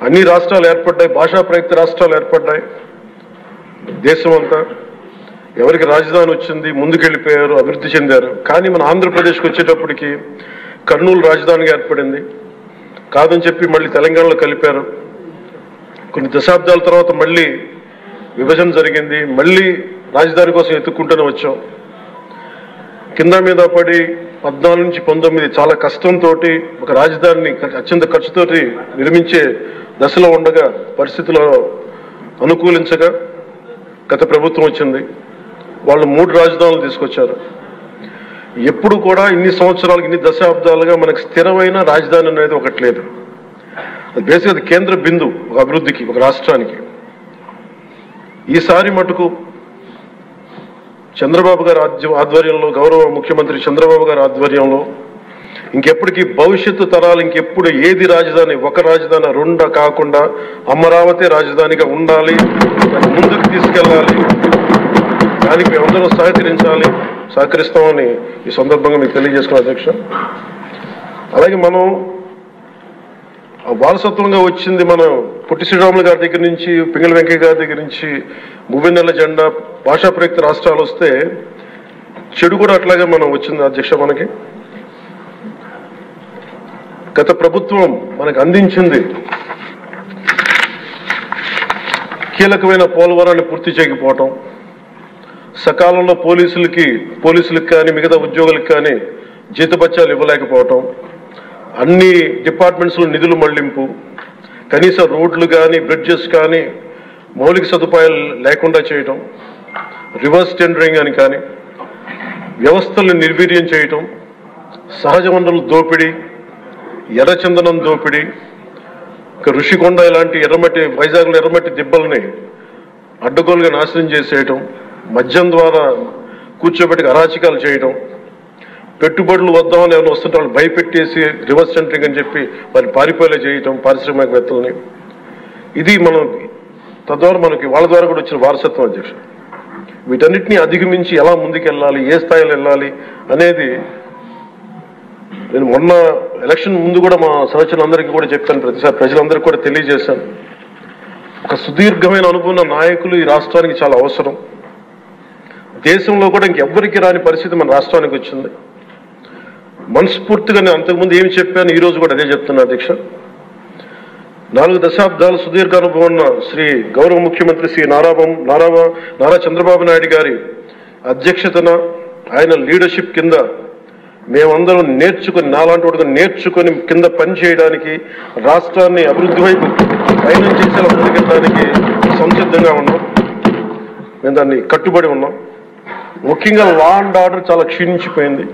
అన్ని రాష్ట్రాలు ఏర్పడ్డాయి, భాషా ప్రయుక్త రాష్ట్రాలు ఏర్పడ్డాయి. దేశం అంతా ఎవరికి రాజధాని వచ్చింది, ముందుకెళ్ళిపోయారు, అభివృద్ధి చెందారు. కానీ మన ఆంధ్రప్రదేశ్కి వచ్చేటప్పటికి కర్నూలు రాజధానిగా ఏర్పడింది. కాదని చెప్పి మళ్ళీ తెలంగాణలో కలిపారు. కొన్ని దశాబ్దాల తర్వాత మళ్ళీ విభజన జరిగింది. మళ్ళీ రాజధాని కోసం ఎత్తుక్కుంటూనే వచ్చాం. కింద మీద పడి 14 నుంచి 19 చాలా కష్టంతో ఒక రాజధానిని అత్యంత ఖర్చుతోటి నిర్మించే దశలో ఉండగా పరిస్థితుల్లో అనుకూలించగా గత ప్రభుత్వం వచ్చింది. వాళ్ళు 3 రాజధానులు తీసుకొచ్చారు. ఎప్పుడు కూడా ఇన్ని సంవత్సరాలకు, ఇన్ని దశాబ్దాలుగా మనకు స్థిరమైన రాజధాని అనేది ఒకటి లేదు. అది బేసిక్గా అది కేంద్ర బిందు ఒక అభివృద్ధికి, ఒక రాష్ట్రానికి. ఈసారి మటుకు చంద్రబాబు గారి ఆధ్వర్యంలో, గౌరవ ముఖ్యమంత్రి చంద్రబాబు గారి ఆధ్వర్యంలో ఇంకెప్పటికీ భవిష్యత్తు తరాలు ఇంకెప్పుడు ఏది రాజధాని, ఒక రాజధాని 2 కాకుండా అమరావతి రాజధానిగా ఉండాలి, ముందుకు తీసుకెళ్ళాలి. దానికి మేమందరం సహకరిస్తామని ఈ సందర్భంగా మీకు తెలియజేసుకున్నాం అధ్యక్ష. అలాగే మనం వారసత్వంగా వచ్చింది మనం పొట్టి శ్రీరాములు గారి దగ్గర నుంచి, పింగళి వెంకయ్య గారి దగ్గర నుంచి మువ్వెన్నెల జెండా, భాషా ప్రయుక్త రాష్ట్రాలు వస్తే చెడు కూడా అట్లాగే మనం వచ్చింది అధ్యక్ష. మనకి గత ప్రభుత్వం మనకు అందించింది కీలకమైన పోలవరాన్ని పూర్తి చేయకపోవటం, సకాలంలో పోలీసులకు కానీ మిగతా ఉద్యోగులకు కానీ జీతభత్యాలు ఇవ్వలేకపోవటం, అన్ని డిపార్ట్మెంట్స్లో నిధులు మళ్లింపు, కనీస రోడ్లు కానీ బ్రిడ్జెస్ కానీ మౌలిక సదుపాయాలు లేకుండా చేయటం, రివర్స్ టెండరింగ్ అని కానీ, వ్యవస్థలను నిర్వీర్యం చేయటం, సహజ వనరుల దోపిడీ, ఎర్రచందనం దోపిడీ, ఋషికొండ ఇలాంటి వైజాగ్లో ఎర్రమట్టి దిబ్బల్ని అడ్డగోలుగా నాశనం చేసేయటం, మద్యం ద్వారా కూర్చోబెట్టి అరాచకాలు చేయటం, పెట్టుబడులు వద్దామని ఎవరు వస్తుంటే వాళ్ళు భయపెట్టేసి రివర్స్ టెండరింగ్ అని చెప్పి వారిని పారిపోయేలా చేయటం పారిశ్రామికవేత్తలని. ఇది మనం తద్వారా మనకి వాళ్ళ ద్వారా కూడా వచ్చిన వారసత్వం అధ్యక్ష. వీటన్నిటినీ అధిగమించి ఎలా ముందుకెళ్ళాలి, ఏ స్థాయిలో వెళ్ళాలి అనేది నేను మొన్న ఎలక్షన్ ముందు కూడా మా సహచరులందరికీ కూడా చెప్పాను, ప్రతిసారి ప్రజలందరికీ కూడా తెలియజేశాను. ఒక సుదీర్ఘమైన అనుభవం నాయకులు ఈ రాష్ట్రానికి చాలా అవసరం. దేశంలో కూడా ఇంకెవ్వరికి రాని పరిస్థితి మన రాష్ట్రానికి వచ్చింది. మనస్ఫూర్తిగా నేను అంతకుముందు ఏమి చెప్పాను, ఈరోజు కూడా అదే చెప్తున్నా అధ్యక్ష. 4 దశాబ్దాలు సుదీర్ఘ అనుభవం ఉన్న శ్రీ గౌరవ ముఖ్యమంత్రి శ్రీ నారా చంద్రబాబు నాయుడు గారి అధ్యక్షతన, ఆయన లీడర్షిప్ కింద మేమందరం నేర్చుకుని, నాలాంటి వాడుగా నేర్చుకొని కింద పనిచేయడానికి, రాష్ట్రాన్ని అభివృద్ధి వైపు పయనం చేసేలా ముందుకెళ్ళడానికి సంసిద్ధంగా ఉన్నాం. మేము దాన్ని కట్టుబడి ఉన్నాం. ముఖ్యంగా లా అండ్ ఆర్డర్ చాలా క్షీణించిపోయింది.